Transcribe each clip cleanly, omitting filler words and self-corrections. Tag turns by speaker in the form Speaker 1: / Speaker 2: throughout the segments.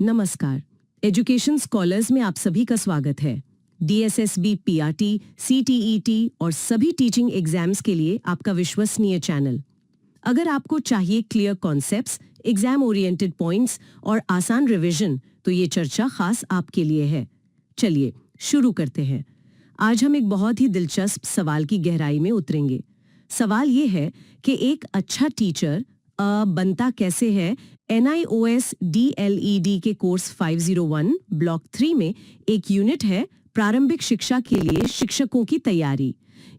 Speaker 1: नमस्कार। Education scholars में आप सभी का स्वागत है। DSSB, PRT, CTET और सभी टीचिंग एग्जाम्स के लिए आपका विश्वसनीय चैनल। अगर आपको चाहिए clear concepts, exam oriented points और आसान रिवीजन, तो ये चर्चा खास आपके लिए है। चलिए शुरू करते हैं। आज हम एक बहुत ही दिलचस्प सवाल की गहराई में उतरेंगे। सवाल ये है कि एक अच्छा टीचर बनता कैसे है। NIOS DLED के कोर्स 501 ब्लॉक 3 में एक यूनिट है प्रारंभिक शिक्षा के लिए शिक्षकों की तैयारी।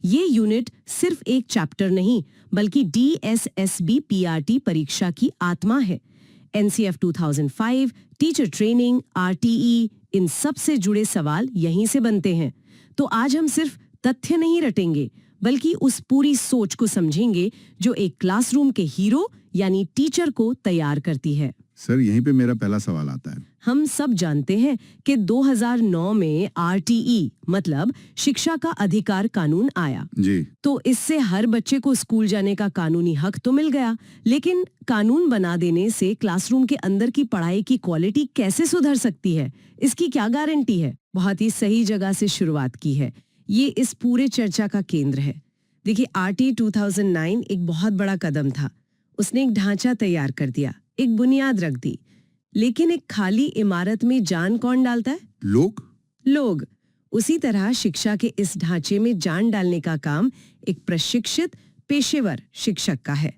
Speaker 1: ये यूनिट सिर्फ एक चैप्टर नहीं बल्कि DSSB PRT परीक्षा की आत्मा है। NCF 2005, टीचर ट्रेनिंग, RTE, इन सब से जुड़े सवाल यहीं से बनते हैं। तो आज हम सिर्फ तथ्य नहीं रटेंगे बल्कि उस पूरी सोच को समझेंगे जो एक क्लासरूम के हीरो यानी टीचर को तैयार करती है।
Speaker 2: सर, यहीं पे मेरा पहला सवाल आता है।
Speaker 1: हम सब जानते हैं कि 2009 में RTE मतलब शिक्षा का अधिकार कानून आया
Speaker 2: जी।
Speaker 1: तो इससे हर बच्चे को स्कूल जाने का कानूनी हक तो मिल गया, लेकिन कानून बना देने से क्लासरूम के अंदर की पढ़ाई की क्वालिटी कैसे सुधर सकती है, इसकी क्या गारंटी है? बहुत ही सही जगह से शुरुआत की है। ये इस पूरे चर्चा का केंद्र है। देखिए, RTE 2009 एक बहुत बड़ा कदम था। उसने एक ढांचा तैयार कर दिया, एक बुनियाद रख दी, लेकिन एक खाली इमारत में जान कौन डालता है? लोग। उसी तरह शिक्षा के इस ढांचे में जान डालने का काम एक प्रशिक्षित पेशेवर शिक्षक का है।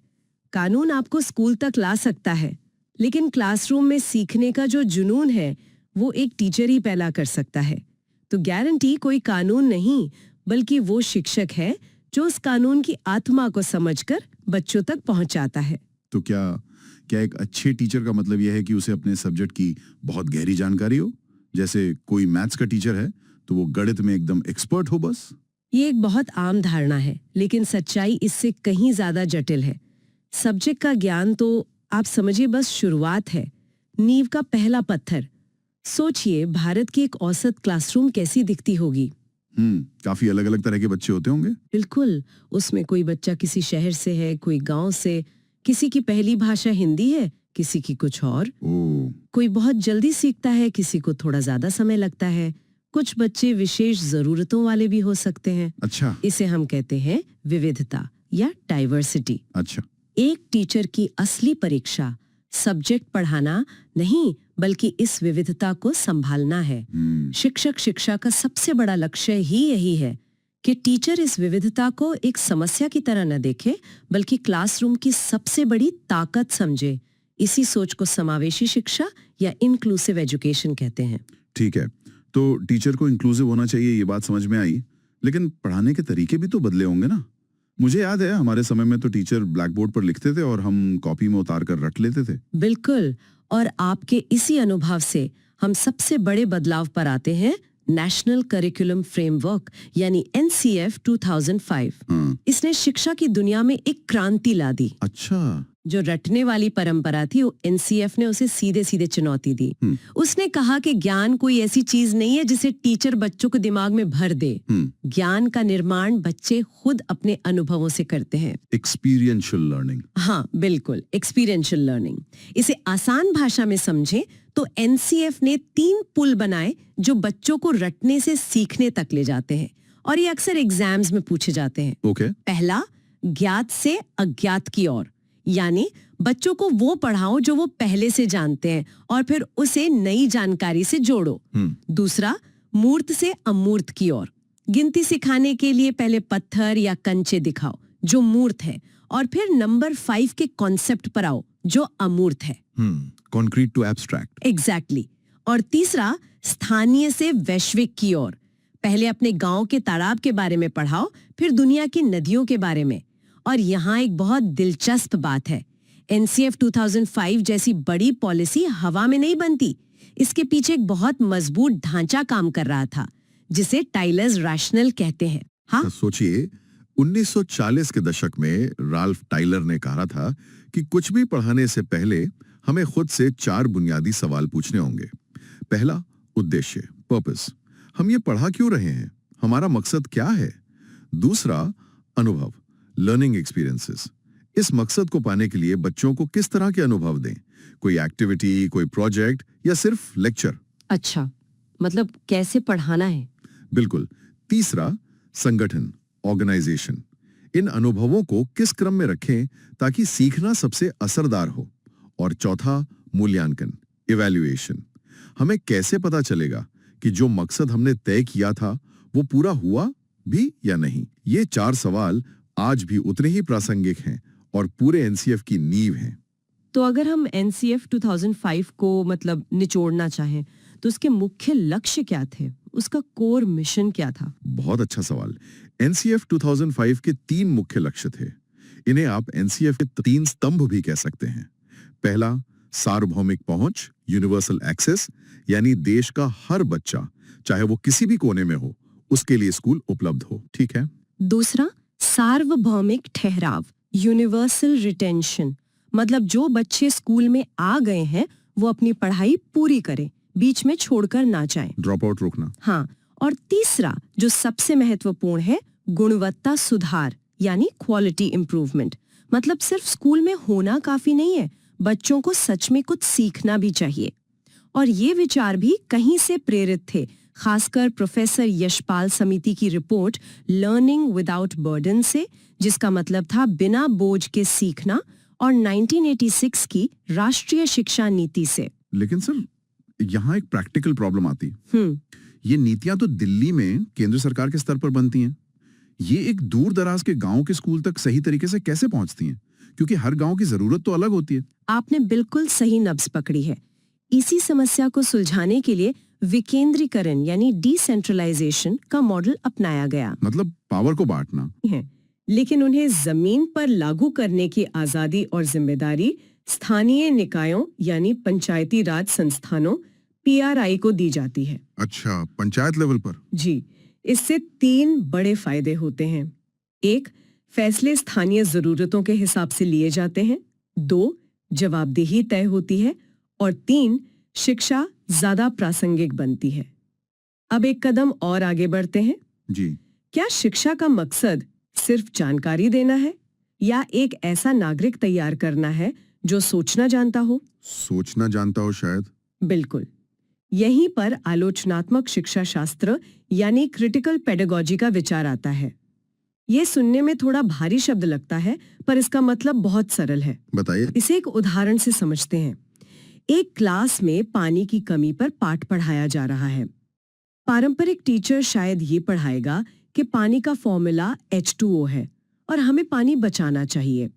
Speaker 1: कानून आपको स्कूल तक ला सकता है, लेकिन क्लासरूम में सीखने का जो जुनून है वो एक टीचर ही पैदा कर सकता है। तो गारंटी कोई कानून नहीं बल्कि वो शिक्षक है जो उस कानून की आत्मा को समझकर बच्चों तक पहुंचाता है।
Speaker 2: तो क्या एक अच्छे टीचर का मतलब यह है कि उसे अपने सब्जेक्ट की बहुत गहरी जानकारी हो? जैसे कोई मैथ्स का टीचर है तो वो गणित में एकदम एक्सपर्ट हो बस?
Speaker 1: ये एक बहुत आम धारणा है, लेकिन सच्चाई इससे कहीं ज्यादा जटिल है। सब्जेक्ट का ज्ञान तो आप समझिए बस शुरुआत है, नींव का पहला पत्थर। सोचिए, भारत की एक औसत क्लासरूम कैसी दिखती होगी?
Speaker 2: काफी अलग अलग तरह के बच्चे होते होंगे।
Speaker 1: बिल्कुल, उसमें कोई बच्चा किसी शहर से है, कोई गांव से, किसी की पहली भाषा हिंदी है, किसी की कुछ और। कोई बहुत जल्दी सीखता है, किसी को थोड़ा ज्यादा समय लगता है। कुछ बच्चे विशेष जरूरतों वाले भी हो सकते हैं।
Speaker 2: अच्छा।
Speaker 1: इसे हम कहते हैं विविधता या डाइवर्सिटी।
Speaker 2: अच्छा।
Speaker 1: एक टीचर की असली परीक्षा सब्जेक्ट पढ़ाना नहीं बल्कि इस विविधता को संभालना है। शिक्षा का सबसे बड़ा लक्ष्य ही यही है कि टीचर इस विविधता को एक समस्या की तरह न देखे बल्कि क्लासरूम की सबसे बड़ी ताकत समझे। इसी सोच को समावेशी शिक्षा या इंक्लूसिव एजुकेशन कहते हैं।
Speaker 2: ठीक है, तो टीचर को इंक्लूसिव होना चाहिए, ये बात समझ में आई, लेकिन पढ़ाने के तरीके भी तो बदले होंगे ना? मुझे याद है हमारे समय में तो टीचर ब्लैक बोर्ड पर लिखते थे और हम कॉपी में उतार कर रट लेते थे।
Speaker 1: बिल्कुल, और आपके इसी अनुभव से हम सबसे बड़े बदलाव पर आते हैं, नेशनल करिकुलम फ्रेमवर्क यानी NCF 2005। इसने शिक्षा की दुनिया में एक क्रांति ला दी।
Speaker 2: अच्छा।
Speaker 1: जो रटने वाली परंपरा थी, वो NCF ने उसे सीधे सीधे चुनौती दी। उसने कहा कि ज्ञान कोई ऐसी चीज नहीं है जिसे टीचर बच्चों के दिमाग में भर दे। ज्ञान का निर्माण बच्चे खुद अपने अनुभवों से करते हैं।
Speaker 2: Experiential learning.
Speaker 1: हाँ बिल्कुल, एक्सपीरियंशियल लर्निंग। इसे आसान भाषा में समझें तो NCF ने 3 पुल बनाए जो बच्चों को रटने से सीखने तक ले जाते हैं, और ये अक्सर एग्जाम्स में पूछे जाते हैं। पहला, ज्ञात से अज्ञात की ओर, यानी बच्चों को वो पढ़ाओ जो वो पहले से जानते हैं और फिर उसे नई जानकारी से जोड़ो। दूसरा, मूर्त से अमूर्त की ओर, गिनती सिखाने के लिए पहले पत्थर या कंचे दिखाओ जो मूर्त है, और फिर नंबर 5 के कॉन्सेप्ट पर आओ जो अमूर्त है।
Speaker 2: Concrete to abstract.
Speaker 1: एग्जैक्टली। और तीसरा, स्थानीय से वैश्विक की ओर, पहले अपने गांव के तालाब के बारे में पढ़ाओ, फिर दुनिया की नदियों के बारे में। और यहाँ एक बहुत दिलचस्प बात है, NCF 2005 जैसी बड़ी पॉलिसी हवा में नहीं बनती। इसके पीछे एक बहुत मजबूत ढांचा काम कर रहा था जिसे टाइलर्स रैशनल कहते हैं। हाँ,
Speaker 2: सोचिए, 1940 के दशक में राल्फ टाइलर ने कहा था कि कुछ भी पढ़ाने से पहले हमें खुद से 4 बुनियादी सवाल पूछने होंगे। पहला, उद्देश्य, पर्पस, हम ये पढ़ा क्यों रहे हैं, हमारा मकसद क्या है। दूसरा, अनुभव, लर्निंग एक्सपीरियंसेस, इस मकसद को पाने के लिए बच्चों को किस तरह के अनुभव दें? कोई एक्टिविटी, कोई प्रोजेक्ट या सिर्फ लेक्चर?
Speaker 1: अच्छा, मतलब कैसे पढ़ाना है?
Speaker 2: बिल्कुल। तीसरा, संगठन, ऑर्गेनाइजेशन। इन अनुभवों को किस क्रम में रखें ताकि सीखना सबसे असरदार हो? और चौथा, मूल्यांकन, इवैल्यूएशन। हमें कैसे पता चलेगा कि जो मकसद हमने तय किया था वो पूरा हुआ भी या नहीं? ये 4 सवाल आज भी उतने ही प्रासंगिक हैं और पूरे एनसीएफ की नींव हैं।
Speaker 1: तो अगर हम एनसीएफ 2005 को मतलब निचोड़ना चाहें तो उसके मुख्य लक्ष्य क्या थे? उसका कोर मिशन क्या था?
Speaker 2: बहुत अच्छा सवाल। एनसीएफ 2005 के 3 मुख्य लक्ष्य थे। इन्हें आप एनसीएफ के 3 स्तंभ भी कह सकते हैं। पहला, सार्वभौमिक पहुंच, यूनिवर्सल एक्सेस, यानी देश का हर बच्चा, चाहे वो किसी भी कोने में हो, उसके लिए स्कूल उपलब्ध हो। ठीक है।
Speaker 1: दूसरा, सार्वभौमिक ठहराव, यूनिवर्सल रिटेंशन, मतलब जो बच्चे स्कूल में आ गए हैं वो अपनी पढ़ाई पूरी करें, बीच में छोड़कर ना जाएं।
Speaker 2: ड्रॉप आउट रोकना।
Speaker 1: हाँ, और तीसरा जो सबसे महत्वपूर्ण है, गुणवत्ता सुधार यानी क्वालिटी इम्प्रूवमेंट। मतलब सिर्फ स्कूल में होना काफी नहीं है, बच्चों को सच में कुछ सीखना भी चाहिए। और ये विचार भी कहीं से प्रेरित थे, खासकर प्रोफेसर यशपाल समिति की रिपोर्ट लर्निंग विदाउट बर्डन से, जिसका मतलब था बिना बोझ के सीखना, और 1986 की राष्ट्रीय शिक्षा नीति से।
Speaker 3: लेकिन सर, यहाँ एक प्रैक्टिकल प्रॉब्लम आती। ये नीतियां तो दिल्ली में केंद्र सरकार के स्तर पर बनती हैं। ये एक दूर दराज के गांव के स्कूल तक सही तरीके से कैसे पहुंचती हैं? क्योंकि हर गांव की जरूरत तो अलग होती है।
Speaker 1: आपने बिल्कुल सही नब्ज पकड़ी है। इसी समस्या को सुलझाने के लिए विकेंद्रीकरण यानी डिसेंट्रलाइजेशन का मॉडल अपनाया गया।
Speaker 3: मतलब पावर को बांटना
Speaker 1: है, लेकिन उन्हें जमीन पर लागू करने की आजादी और जिम्मेदारी स्थानीय निकायों यानी पंचायती राज संस्थानों पीआरआई को दी जाती है।
Speaker 3: अच्छा, पंचायत लेवल पर।
Speaker 1: जी, इससे 3 बड़े फायदे होते हैं। 1, फैसले स्थानीय जरूरतों के हिसाब से लिए जाते हैं। 2, जवाबदेही तय होती है। और 3, शिक्षा ज्यादा प्रासंगिक बनती है। अब एक कदम और आगे बढ़ते हैं।
Speaker 3: जी।
Speaker 1: क्या शिक्षा का मकसद सिर्फ जानकारी देना है या एक ऐसा नागरिक तैयार करना है जो सोचना जानता हो?
Speaker 3: सोचना जानता हो शायद।
Speaker 1: बिल्कुल। यहीं पर आलोचनात्मक शिक्षा शास्त्र यानी क्रिटिकल पेडागॉजी का विचार आता है। ये सुनने में थोड़ा भारी शब्द लगता है, पर इसका मतलब बहुत सरल है।
Speaker 3: बताइए।
Speaker 1: इसे एक उदाहरण से समझते हैं। एक क्लास में पानी की कमी पर पाठ पढ़ाया जा रहा है। पारंपरिक टीचर शायद ये पढ़ाएगा कि पानी का फॉर्मूला H2O है और हमें पानी बचाना चाहिए।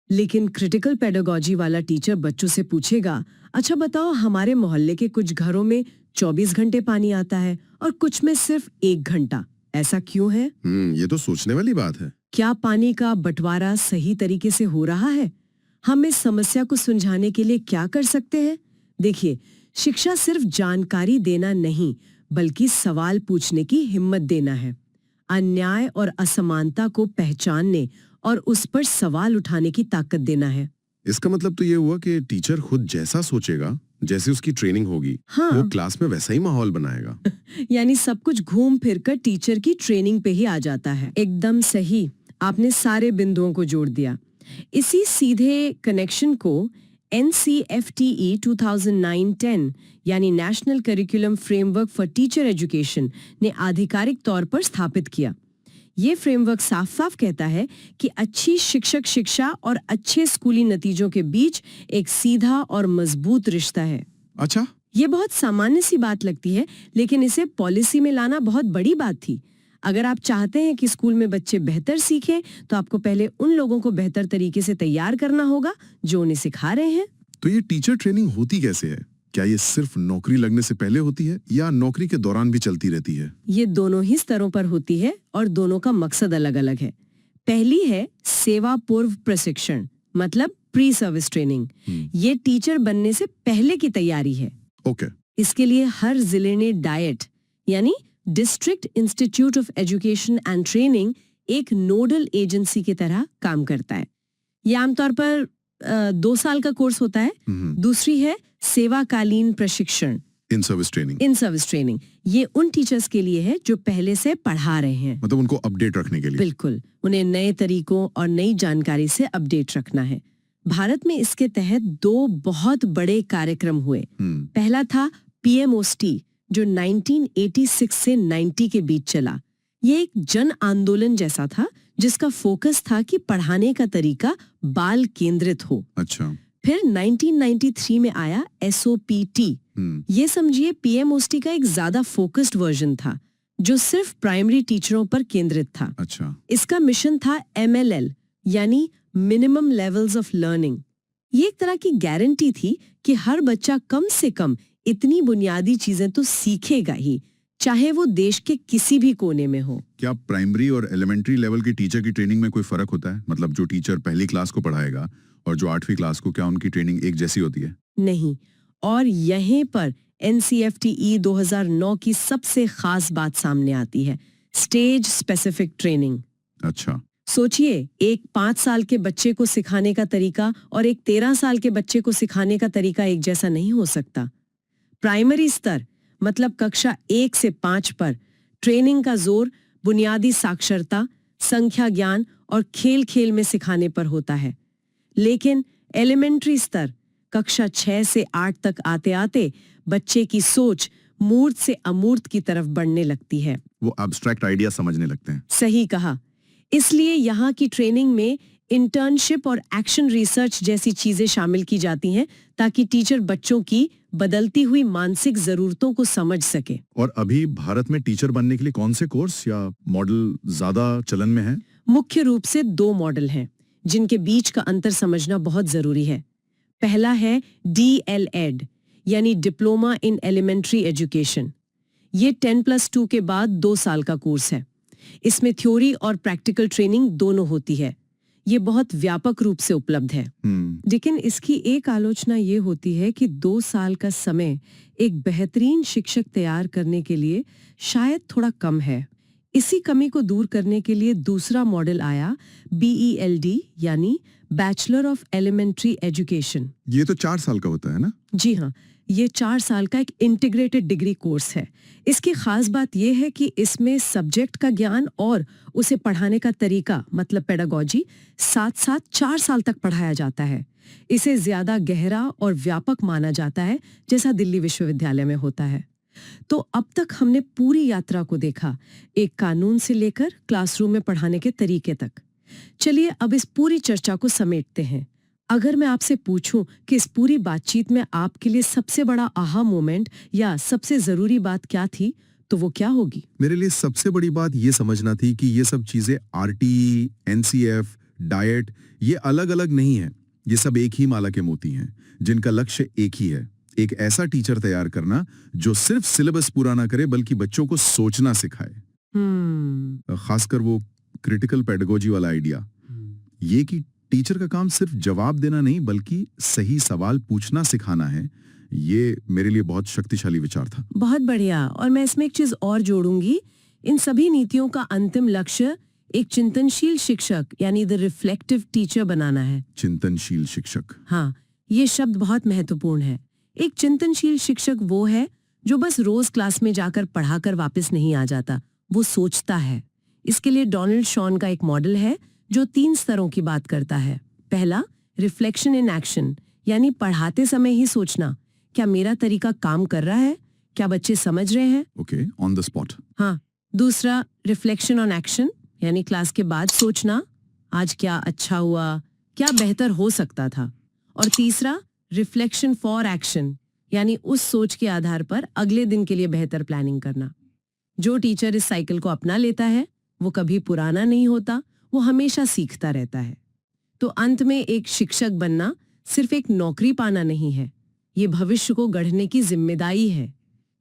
Speaker 1: लेकिन क्रिटिकल पेडागॉजी वाला टीचर बच्चों से पूछेगा, अच्छा बताओ, हमारे मोहल्ले के कुछ घरों में 24 घंटे पानी आता है और कुछ में सिर्फ 1 घंटा, ऐसा क्यों है?
Speaker 3: ये तो सोचने वाली बात है।
Speaker 1: क्या पानी का बंटवारा सही तरीके से हो रहा है? हम इस समस्या को सुलझाने के लिए क्या कर सकते हैं? देखिए, शिक्षा सिर्फ जानकारी देना नहीं, बल्कि सवाल पूछने की हिम्मत देना है। अन्याय और असमानता को पहचानने और उस पर सवाल उठाने की ताकत देना है।
Speaker 3: इसका मतलब तो ये हुआ कि टीचर खुद जैसा सोचेगा, जैसे उसकी ट्रेनिंग होगी,
Speaker 1: हाँ।
Speaker 3: वो क्लास में वैसा ही माहौल बनाएगा।
Speaker 1: यानी सब कुछ घूम फिर कर टीचर की ट्रेनिंग पे ही आ जाता है। एकदम सही, आपने सारे बिंदुओं को जोड़ दिया। इसी सीधे कनेक्शन को NCFTE 2009-10 यानी national curriculum framework for teacher education ने आधिकारिक तौर पर स्थापित किया। ये फ्रेमवर्क साफ साफ कहता है कि अच्छी शिक्षक शिक्षा और अच्छे स्कूली नतीजों के बीच एक सीधा और मजबूत रिश्ता है।
Speaker 3: अच्छा,
Speaker 1: ये बहुत सामान्य सी बात लगती है, लेकिन इसे पॉलिसी में लाना बहुत बड़ी बात थी। अगर आप चाहते हैं कि स्कूल में बच्चे बेहतर सीखें, तो आपको पहले उन लोगों को बेहतर तरीके से तैयार करना होगा जो उन्हें सिखा रहे हैं।
Speaker 3: तो ये टीचर ट्रेनिंग होती कैसे है? क्या ये सिर्फ नौकरी लगने से पहले होती है या नौकरी के दौरान भी चलती रहती है?
Speaker 1: ये दोनों ही स्तरों पर होती है और दोनों का मकसद अलग अलग है। पहली है सेवा पूर्व प्रशिक्षण, मतलब प्री सर्विस ट्रेनिंग। ये टीचर बनने से पहले की तैयारी है।
Speaker 3: ओके।
Speaker 1: इसके लिए हर जिले ने डाइट यानी district institute of education and training एक नोडल एजेंसी की तरह काम करता है। ये आमतौर पर 2 साल का कोर्स होता है। दूसरी है सेवाकालीन प्रशिक्षण।
Speaker 2: In service training,
Speaker 1: in service training ये उन टीचर्स के लिए है जो पहले से पढ़ा रहे हैं।
Speaker 2: मतलब उनको अपडेट रखने के लिए।
Speaker 1: बिल्कुल, उन्हें नए तरीकों और नई जानकारी से अपडेट रखना है। भारत में इसके तहत 2 बहुत बड़े कार्यक्रम हुए। पहला था PMOST जो 1986 से 90 के बीच चला। ये एक जन आंदोलन जैसा था जिसका फोकस था कि पढ़ाने का तरीका बाल केंद्रित हो।
Speaker 2: अच्छा।
Speaker 1: फिर 1993 में आया SOPT। ये समझिए PMOST का एक ज्यादा फोकस्ड वर्जन था जो सिर्फ प्राइमरी टीचरों पर केंद्रित था।
Speaker 2: अच्छा।
Speaker 1: इसका मिशन था MLL यानी मिनिमम लेवल्स ऑफ लर्निंग। ये एक तरह की गारंटी थी कि हर बच्चा कम से कम इतनी बुनियादी चीजें तो सीखेगा ही, चाहे वो देश के किसी भी कोने में हो।
Speaker 2: क्या प्राइमरी और एलिमेंट्री लेवल के टीचर की ट्रेनिंग में कोई फर्क होता है? मतलब जो टीचर पहली क्लास को पढ़ाएगा और जो 8वीं क्लास को, क्या उनकी ट्रेनिंग एक जैसी होती है?
Speaker 1: नहीं, और यहीं पर NCFTE 2009 की सबसे खास बात सामने आती है, स्टेज स्पेसिफिक ट्रेनिंग।
Speaker 2: अच्छा।
Speaker 1: सोचिए, एक 5 साल के बच्चे को सिखाने का तरीका और एक 13 साल के बच्चे को सिखाने का तरीका एक जैसा नहीं हो सकता। प्राइमरी स्तर मतलब कक्षा 1 से 5 पर ट्रेनिंग का जोर बुनियादी साक्षरता, संख्या ज्ञान और खेल खेल में सिखाने पर होता है। लेकिन एलिमेंट्री स्तर कक्षा 6 से 8 तक आते आते बच्चे की सोच मूर्त से अमूर्त की तरफ बढ़ने लगती है।
Speaker 2: वो एब्स्ट्रैक्ट आइडिया समझने लगते हैं।
Speaker 1: सही कहा। इसलिए यहाँ की ट्रेनिंग में इंटर्नशिप और एक्शन रिसर्च जैसी चीजें शामिल की जाती हैं ताकि टीचर बच्चों की बदलती हुई मानसिक जरूरतों को समझ सके।
Speaker 2: और अभी भारत में टीचर बनने के लिए कौन से कोर्स या मॉडल ज्यादा चलन में है?
Speaker 1: मुख्य रूप से 2 मॉडल हैं जिनके बीच का अंतर समझना बहुत जरूरी है। पहला है DLED यानी डिप्लोमा इन एलिमेंट्री एजुकेशन। ये 10+2 के बाद 2 साल का कोर्स है। इसमें थ्योरी और प्रैक्टिकल ट्रेनिंग दोनों होती है। ये बहुत व्यापक रूप से उपलब्ध है। लेकिन इसकी एक आलोचना ये होती है कि 2 साल का समय एक बेहतरीन शिक्षक तैयार करने के लिए शायद थोड़ा कम है। इसी कमी को दूर करने के लिए दूसरा मॉडल आया, BELD यानी बैचलर ऑफ एलिमेंट्री एजुकेशन।
Speaker 2: ये तो 4 साल का होता है ना?
Speaker 1: जी हाँ, ये 4 साल का एक इंटीग्रेटेड डिग्री कोर्स है। इसकी खास बात यह है कि इसमें सब्जेक्ट का ज्ञान और उसे पढ़ाने का तरीका मतलब पेडागोजी साथ साथ 4 साल तक पढ़ाया जाता है। इसे ज्यादा गहरा और व्यापक माना जाता है जैसा दिल्ली विश्वविद्यालय में होता है। तो अब तक हमने पूरी यात्रा को देखा, एक कानून से लेकर क्लासरूम में पढ़ाने के तरीके तक। चलिए अब इस पूरी चर्चा को समेटते हैं। अगर मैं आपसे पूछूं कि इस पूरी बातचीत में आपके लिए सबसे बड़ा आहा मोमेंट या सबसे जरूरी बात क्या थी, तो वो क्या होगी?
Speaker 3: मेरे लिए सबसे बड़ी बात ये समझना थी कि ये सब चीजें RTE, NCF, डाइट ये अलग अलग नहीं है। ये सब एक ही माला के मोती हैं जिनका लक्ष्य एक ही है, एक ऐसा टीचर तैयार करना जो सिर्फ सिलेबस पूरा ना करे बल्कि बच्चों को सोचना सिखाए। खासकर वो क्रिटिकल पेडागोजी वाला आइडिया, ये कि टीचर का काम सिर्फ जवाब देना नहीं बल्कि सही सवाल पूछना सिखाना है, ये मेरे लिए बहुत शक्तिशाली विचार था।
Speaker 1: बहुत बढ़िया। और मैं इसमें एक चीज और जोड़ूंगी, इन सभी नीतियों का अंतिम लक्ष्य एक चिंतनशील शिक्षक यानी द रिफ्लेक्टिव टीचर बनाना है।
Speaker 3: चिंतनशील शिक्षक,
Speaker 1: हाँ, ये शब्द बहुत महत्वपूर्ण है। एक चिंतनशील शिक्षक वो है जो बस रोज क्लास में जाकर पढ़ाकर वापस नहीं आ जाता, वो सोचता है। इसके लिए डोनाल्ड शॉन का एक मॉडल है जो 3 स्तरों की बात करता है। पहला, रिफ्लेक्शन इन एक्शन यानी पढ़ाते समय ही सोचना, क्या मेरा तरीका काम कर रहा है, क्या बच्चे समझ रहे हैं?
Speaker 3: Okay, on the spot.
Speaker 1: हाँ। दूसरा, रिफ्लेक्शन ऑन एक्शन यानी क्लास के बाद सोचना, आज क्या अच्छा हुआ, क्या बेहतर हो सकता था। और तीसरा, रिफ्लेक्शन फॉर एक्शन यानी उस सोच के आधार पर अगले दिन के लिए बेहतर प्लानिंग करना। जो टीचर इस साइकिल को अपना लेता है वो कभी पुराना नहीं होता, वो हमेशा सीखता रहता है। तो अंत में एक शिक्षक बनना सिर्फ एक नौकरी पाना नहीं है, ये भविष्य को गढ़ने की जिम्मेदारी है।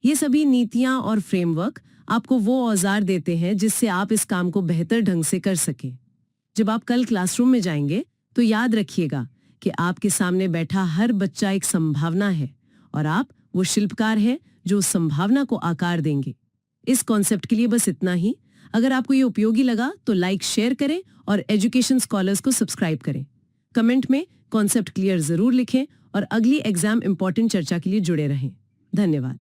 Speaker 1: ये सभी नीतियां और फ्रेमवर्क आपको वो औजार देते हैं जिससे आप इस काम को बेहतर ढंग से कर सकें। जब आप कल क्लासरूम में जाएंगे तो याद रखिएगा कि आपके सामने बैठा हर बच्चा एक संभावना है और आप वो शिल्पकार हैं जो उस संभावना को आकार देंगे। इस कॉन्सेप्ट के लिए बस इतना ही। अगर आपको ये उपयोगी लगा तो लाइक, शेयर करें और एजुकेशन स्कॉलर्स को सब्सक्राइब करें। कमेंट में कॉन्सेप्ट क्लियर जरूर लिखें और अगली एग्जाम इंपॉर्टेंट चर्चा के लिए जुड़े रहें। धन्यवाद।